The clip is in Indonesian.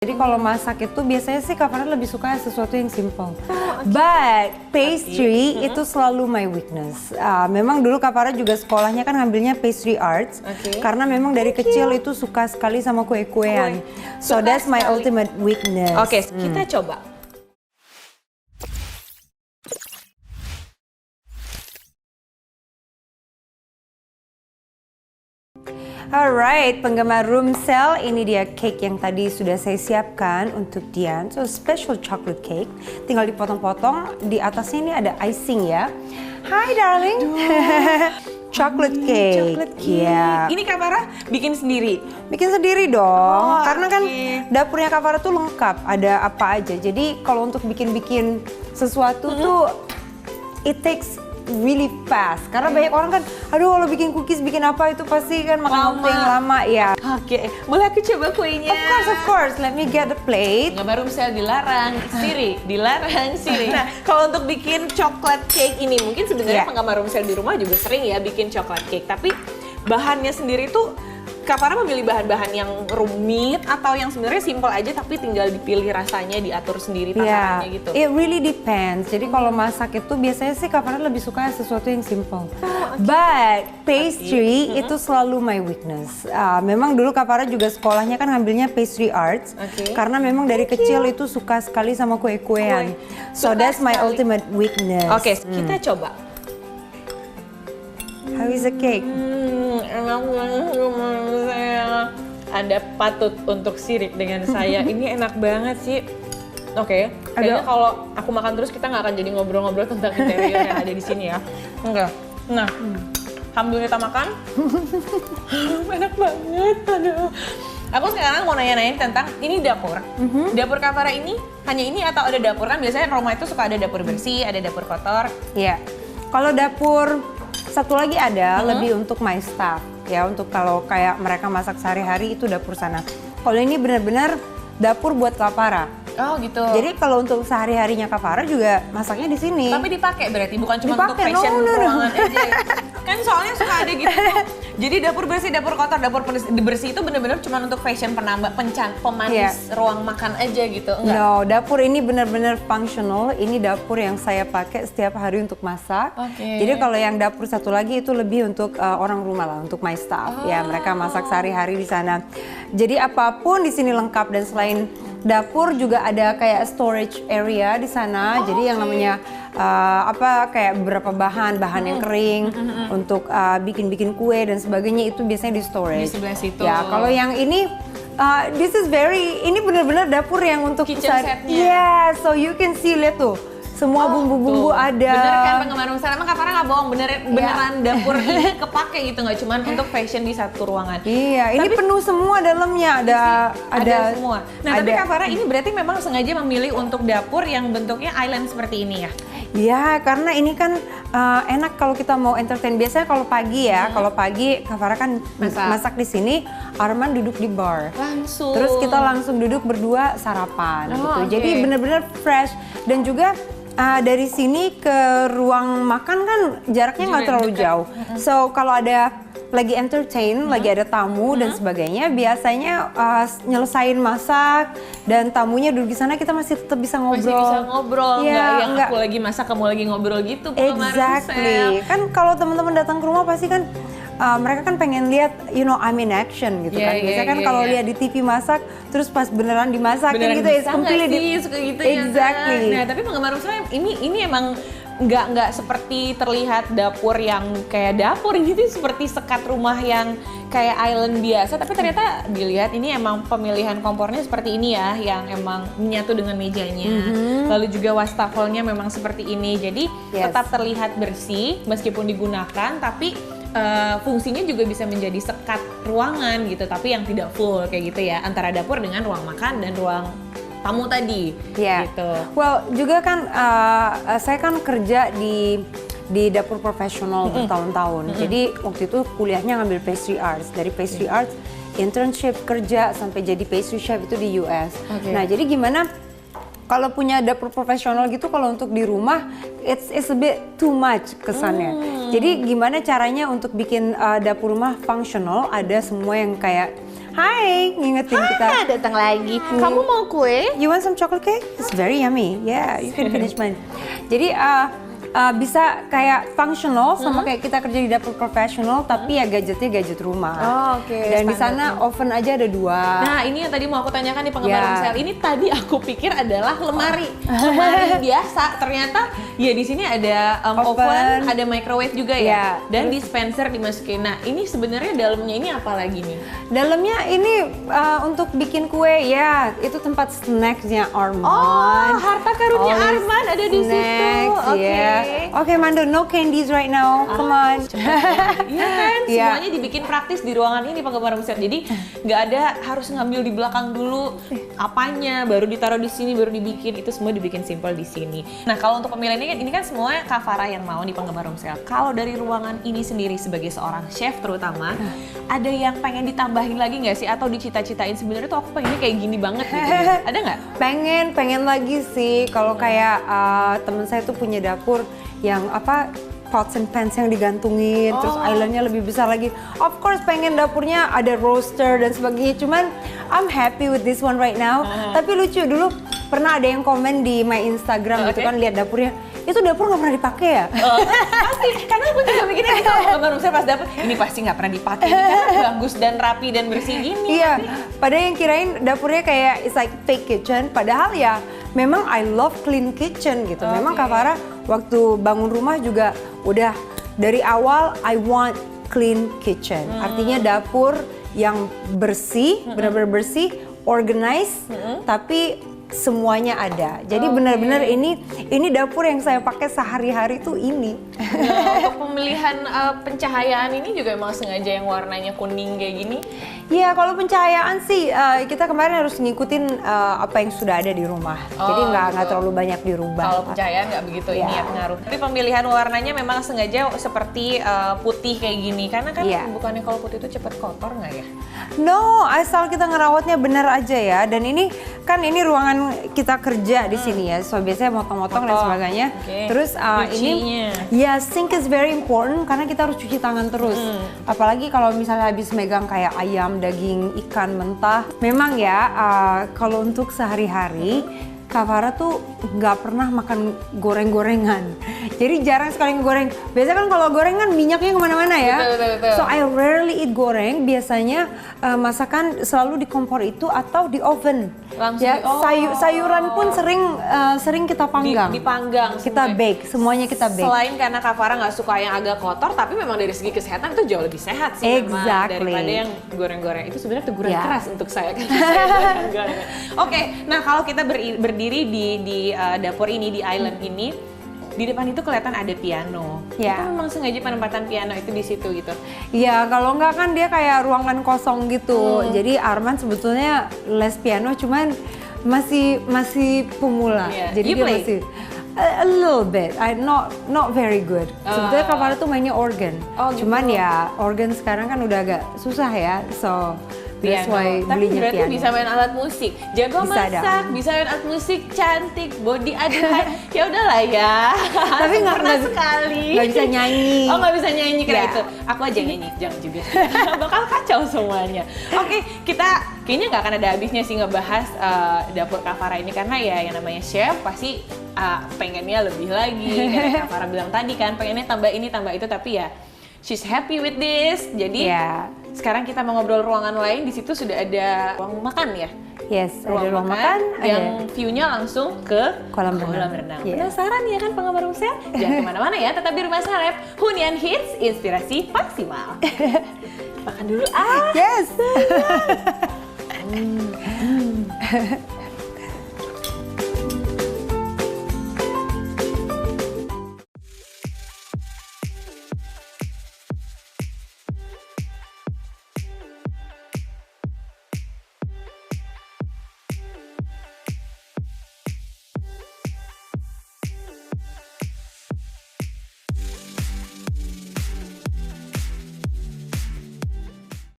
Jadi kalau masak itu biasanya sih Kak Farah lebih suka sesuatu yang simple. But pastry itu selalu my weakness. Memang dulu Kak Farah juga sekolahnya kan ngambilnya pastry arts. Karena memang dari kecil itu suka sekali sama kue-kuean. So that's my ultimate weakness. Oke, kita coba. Alright, penggemar room cell, ini dia cake yang tadi sudah saya siapkan untuk Dian. So special chocolate cake, tinggal dipotong-potong. Di atasnya ini ada icing ya. Hi darling. Chocolate cake. Chocolate cake. Yeah. Ini Kak Farah bikin sendiri? Bikin sendiri dong, Oh, karena kan oke. dapurnya Kak Farah tuh lengkap, ada apa aja. Jadi kalau untuk bikin-bikin sesuatu tuh it takes really fast. Karena banyak orang kan, aduh kalau bikin cookies, bikin apa itu pasti kan makan waktu yang lama ya. Oke, boleh aku coba kuenya? Of course. Let me get the plate. Nggak baru saya dilarang siri, dilarang siri. Nah, kalau untuk bikin coklat cake ini, mungkin sebenarnya penggemar room cell di rumah juga sering ya bikin coklat cake. Tapi bahannya sendiri tuh, Kak Farah memilih bahan-bahan yang rumit atau yang sebenarnya simple aja tapi tinggal dipilih rasanya, diatur sendiri takarannya gitu? It really depends. Jadi kalau masak itu biasanya sih Kak Farah lebih suka sesuatu yang simple. But pastry itu selalu my weakness. Memang dulu Kak Farah juga sekolahnya kan ngambilnya pastry arts. Karena memang dari kecil itu suka sekali sama kue-kuean. So that's my ultimate weakness. Oke, kita coba. How is the cake? Enak banget saya. Anda patut untuk sirik dengan saya. Ini enak banget sih. Oke, kayaknya kalau aku makan terus kita nggak akan jadi ngobrol-ngobrol tentang interior yang ada di sini ya. Oke, nah, sambil kita makan, enak banget. Aduh. Aku sekarang mau nanya-nanya tentang ini dapur. Dapur Kak Farah ini hanya ini atau ada dapur? Kan biasanya rumah itu suka ada dapur bersih, ada dapur kotor. Iya. Kalau dapur satu lagi ada lebih untuk my staff ya, untuk kalau kayak mereka masak sehari-hari itu dapur sana. Kalau ini benar-benar dapur buat Kak Farah. Oh gitu. Jadi kalau untuk sehari-harinya Kak Farah juga masaknya di sini. Tapi dipakai berarti bukan cuma untuk Dipakai, fashion no. ruangan aja. Kan soalnya suka ada gitu. Jadi dapur bersih, dapur kotor, dapur bersih itu benar-benar cuma untuk fashion penambah, pemanis ruang makan aja gitu. Enggak. No, dapur ini benar-benar functional. Ini dapur yang saya pakai setiap hari untuk masak. Jadi kalau yang dapur satu lagi itu lebih untuk orang rumah lah, untuk my staff. Ya, mereka masak sehari-hari di sana. Jadi apapun di sini lengkap, dan selain dapur juga ada kayak storage area di sana. Jadi yang namanya kayak beberapa bahan yang kering untuk bikin kue dan sebagainya itu biasanya di storage. Di sebelah situ. Ya, kalau yang ini ini benar-benar dapur yang untuk kitchen setnya. Yeah, so you can see, lihat tuh. Semua bumbu-bumbu ada. Bener kan penggemar room cell? Emang Kak Farah nggak bohong, beneran dapur ini kepake gitu, nggak cuma untuk fashion di satu ruangan. Iya, ini penuh semua dalamnya, ada semua. Nah, tapi Kak Farah ini berarti memang sengaja memilih untuk dapur yang bentuknya island seperti ini ya? Ya, karena ini kan enak kalau kita mau entertain. Biasanya kalau pagi ya, kalau pagi Kak Farah kan masak di sini, Arman duduk di bar. Langsung. Terus kita langsung duduk berdua sarapan gitu. Jadi bener-bener fresh, dan juga dari sini ke ruang makan kan jaraknya nggak terlalu jauh. So kalau ada lagi entertain, lagi ada tamu dan sebagainya, biasanya nyelesain masak dan tamunya duduk di sana, kita masih tetap bisa ngobrol. Masih bisa ngobrol, ya, nggak aku lagi masak, kamu lagi ngobrol gitu. Exactly. Kan kalau teman-teman datang ke rumah pasti kan mereka kan pengen lihat, I'm in action gitu kan. Biasanya kan kalau lihat di TV masak, terus pas beneran dimasakin gitu, it's completely suka gitu exactly. Ya, nah, tapi penggemar room cell ini emang nggak seperti terlihat dapur yang kayak dapur, ini tuh seperti sekat rumah yang kayak island biasa, tapi ternyata dilihat ini emang pemilihan kompornya seperti ini ya, yang emang menyatu dengan mejanya. Lalu juga wastafelnya memang seperti ini, jadi tetap terlihat bersih meskipun digunakan, tapi fungsinya juga bisa menjadi sekat ruangan gitu, tapi yang tidak full kayak gitu ya, antara dapur dengan ruang makan dan ruang tamu tadi. Gitu. Well, juga kan saya kan kerja di dapur profesional bertahun-tahun. Jadi waktu itu kuliahnya ngambil pastry arts. Dari pastry arts internship kerja sampai jadi pastry chef itu di US. Nah, jadi gimana kalau punya dapur profesional gitu, kalau untuk di rumah it's a bit too much kesannya. Jadi gimana caranya untuk bikin dapur rumah functional, ada semua yang kayak Hai, ngingetin kita. Datang lagi. Kamu mau kue? You want some chocolate cake? It's very yummy. Yeah, you can finish mine. Jadi bisa kayak functional sama kayak kita kerja di dapur profesional, tapi ya gadgetnya gadget rumah. Oke. Dan di sana oven aja ada 2. Nah, ini yang tadi mau aku tanyakan di penggemar Romsel. Ini tadi aku pikir adalah lemari. Lemari biasa. Ternyata ya di sini ada oven, ada microwave juga ya. Dan dispenser dimasukin. Nah, ini sebenarnya dalamnya ini apa lagi nih? Dalamnya ini untuk bikin kue ya. Itu tempat snacksnya Arman. Oh, harta karunnya Arman ada di situ. Oke. Oke, Mando, no candies right now. Come on. Iya kan? Semuanya dibikin praktis di ruangan ini penggemar Romsel. Jadi nggak ada harus ngambil di belakang dulu apanya, baru ditaruh di sini, baru dibikin. Itu semua dibikin simple di sini. Nah, kalau untuk pemilihan ini kan semua Kak Farah yang mau di penggemar Romsel. Kalau dari ruangan ini sendiri sebagai seorang chef terutama, ada yang pengen ditambahin lagi nggak sih? Atau dicita-citain sebenarnya tuh aku pengennya kayak gini banget gitu. Ada nggak? Pengen lagi sih. Kalau kayak temen saya tuh punya dapur yang pots and pans yang digantungin, terus islandnya lebih besar lagi. Of course pengen dapurnya ada roaster dan sebagainya, cuman I'm happy with this one right now. Tapi lucu, dulu pernah ada yang komen di my Instagram gitu kan, lihat dapurnya, itu dapur nggak pernah dipakai ya? Pasti, karena aku juga mikirnya gitu, kalau saya pas dapur, ini pasti nggak pernah dipakai, karena bagus dan rapi dan bersih gini. Iya, padahal yang kirain dapurnya kayak it's like fake kitchen, padahal ya memang I love clean kitchen gitu. Memang Kak Farah waktu bangun rumah juga udah dari awal I want clean kitchen. Artinya dapur yang bersih, benar-benar bersih, organized, tapi semuanya ada. Jadi benar-benar ini dapur yang saya pakai sehari-hari tuh ini. Nah, untuk pemilihan pencahayaan ini juga emang sengaja yang warnanya kuning kayak gini? Iya, kalau pencahayaan sih kita kemarin harus ngikutin apa yang sudah ada di rumah. Jadi nggak terlalu banyak dirubah. Kalau pencahayaan nggak begitu ini ya pengaruh. Tapi pemilihan warnanya memang sengaja seperti putih kayak gini. Karena kan bukannya kalau putih itu cepat kotor nggak ya? No, asal kita ngerawatnya benar aja ya. Dan ini kan ini ruangan kita kerja di sini ya. So biasanya motong-motong dan sebagainya. Terus ini ya sink is very important karena kita harus cuci tangan terus. Apalagi kalau misalnya habis megang kayak ayam, daging, ikan mentah. Memang ya kalau untuk sehari-hari Kak Farah tuh nggak pernah makan goreng-gorengan. Jadi jarang sekali ngegoreng. Biasanya kan kalau goreng kan minyaknya kemana-mana ya. Betul. So I rarely eat goreng. Biasanya masakan selalu di kompor itu atau di oven. Langsung ya, sayuran pun sering kita panggang. Dipanggang. Kita bake, semuanya kita bake. Selain karena Kak Farah nggak suka yang agak kotor, tapi memang dari segi kesehatan itu jauh lebih sehat sih memang daripada yang goreng-goreng. Itu sebenarnya teguran keras untuk saya karena saya goreng-goreng. Oke, nah kalau kita berdiri di dapur ini, di island ini, di depan itu kelihatan ada piano. Itu memang sengaja penempatan piano itu di situ gitu. Iya, kalau nggak kan dia kayak ruangan kosong gitu. Jadi Arman sebetulnya les piano, cuman masih pemula. Jadi dia masih a little bit. Not very good. Sebetulnya Kak Farah tuh mainnya organ. Cuman ya organ sekarang kan udah agak susah ya. So that's why tapi belinya berarti piano. bisa main alat musik, jago masak, bisa main alat musik, cantik, body aduhai, ya udahlah ya. Tapi nggak sekali. Nggak bisa nyanyi. Oh nggak bisa nyanyi kayak itu. Aku aja nyanyi, jangan juga. Bakal kacau semuanya. Oke, kita kayaknya nggak akan ada habisnya sih ngebahas dapur Kak Farah ini karena ya yang namanya chef pasti pengennya lebih lagi. Kayak Kak Farah bilang tadi kan, pengennya tambah ini tambah itu, tapi ya she's happy with this. Jadi sekarang kita mau ngobrol ruangan lain. Di situ sudah ada ruang makan ya. Yes, ruang ada ruang makan yang view-nya langsung ke kolam renang. Penasaran ya kan penggemar Romsel? Jangan kemana-mana ya, tetap di Rumah Salep. Hunian Hits, inspirasi maksimal. Makan dulu. Yes.